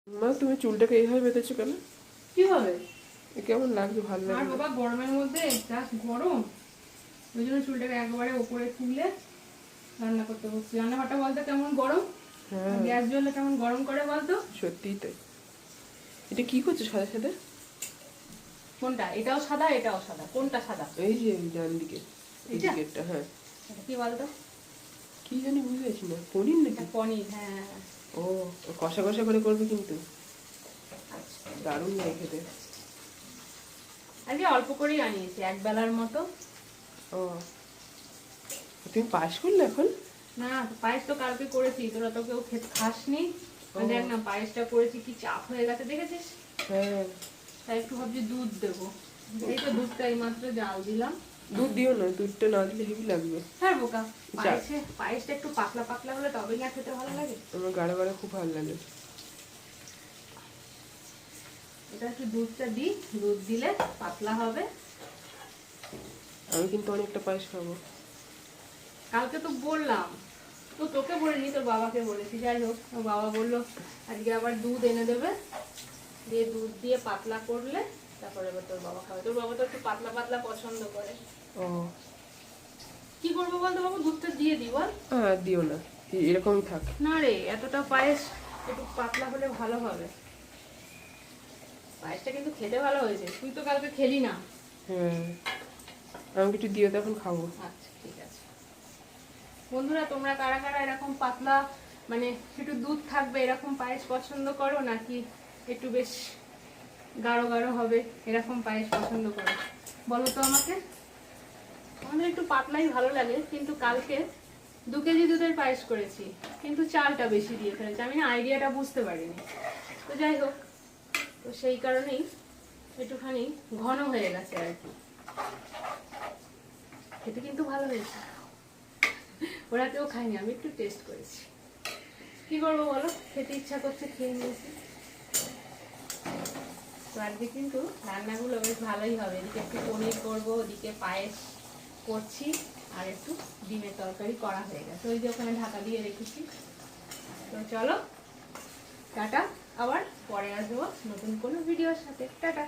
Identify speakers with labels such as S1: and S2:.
S1: মা তুমি চুলটাকে এইভাবে বেঁধেছো কেন?
S2: কি হবে?
S1: কেমন লাগছে? ভালো
S2: আর
S1: লাগছে?
S2: বাবা গরমের মধ্যে যা গরম, ওই জন্য চুলটাকে একবারে ওপরে তুলে রান্না করতে বসছি। রান্নাঘরটা বলতো কেমন গরম,
S1: হ্যাঁ
S2: গ্যাস জ্বললে কেমন গরম করে বলতো।
S1: সত্যিই তাই। এটা কি করছো সাথে সাথে?
S2: কোনটা? এটাও সাদা এটাও সাদা। কোনটা সাদা?
S1: এই যে ডান দিকে, এই
S2: এটা
S1: দিকেরটা। হ্যাঁ
S2: এটা কি বলতো?
S1: কি জানি বুঝতে পারছি না, পনির
S2: এটা
S1: নাকি?
S2: পনির। হ্যাঁ
S1: ও কষা কষা করে করবে কিন্তু,
S2: আচ্ছা,
S1: দারুণ লাগে খেতে।
S2: আজকে অল্প করেই আনিয়েছি, এক বেলার মতো।
S1: ও তুমি পাস করলে এখন?
S2: না, পায়েস তো কালকে করেছি, তোরা তো কেউ খেতে খাসনি।
S1: ও
S2: দেখ না, পায়েসটা করেছি কি চাপ হয়ে গেছে দেখেছিস।
S1: হ্যাঁ।
S2: তাই একটু ভাবছি দুধ দেবো। এই তো দুধটা এইমাত্র জাল দিলাম।
S1: দুধ দিও না, দুধটা না দিলে হেভি লাগবে।
S2: হ্যাঁ বোকা, পায়েসটা একটু পাতলা পাতলা হলে তবেই না খেতে ভালো লাগে।
S1: আমার গাঢ় গাঢ় খুব ভালো লাগে।
S2: এটা একটু দুধটা দিই, দুধ দিলে পাতলা হবে।
S1: আমি কিন্তু অনেকটা পায়েস খাবো।
S2: কালকে তো বললাম, তো তোকে বলিনি, তোর বাবাকে বলেছি। যাই হোক, তোর বাবা বললো আজকে আবার দুধ এনে দেবে, দিয়ে দুধ দিয়ে পাতলা করলে তারপরে এবার তোর বাবা খাবে। তোর বাবা তো একটু পাতলা পাতলা পছন্দ করে।
S1: ও
S2: কি করবো বলতো বাবু, দুধটা দিয়ে দিই বল।
S1: হ্যাঁ দিও না, এরকমই থাক।
S2: না রে, এতটা পায়েস একটু পাতলা হলে ভালো হবে। পায়েসটা কিন্তু খেতে ভালো হয়েছে, তুই তো কালকে খেলি না।
S1: হ্যাঁ আমাকে একটু দিও, তখন খাবো।
S2: আচ্ছা ঠিক আছে। বন্ধুরা, তোমরা কারা কারা এরকম পাতলা, মানে একটু দুধ থাকবে এরকম পায়েস পছন্দ করো, নাকি একটু বেশ গাঢ় গাঢ় হবে এরকম পায়েস পছন্দ করো বলো তো আমাকে। আমাদের একটু পাতলাই ভালো লাগে, কিন্তু কালকে 2 কেজি দুধের পায়েস করেছি, কিন্তু চালটা বেশি দিয়ে ফেলেছি। আমি না আইডিয়াটা বুঝতে পারিনি। তো যাই হোক, তো সেই কারণেই একটুখানি ঘন হয়ে গেছে আর কি। খেতে কিন্তু ভালো হয়েছে। ওরা কেউ খায়নি, আমি একটু টেস্ট করেছি। কি করবো বলো, খেতে ইচ্ছা করছে, খেয়ে নিয়েছি। তো আজকে কিন্তু রান্নাগুলো বেশ ভালোই হবে। এদিকে একটু পনির করবো, ওদিকে পায়েস করছি, আর একটু ডিমের তরকারি করা হয়ে গেছে, ওই যে ওখানে ঢাকা দিয়ে রেখেছি। তো চলো টাটা, আবার পরে আসবো নতুন কোনো ভিডিওর সাথে। টাটা।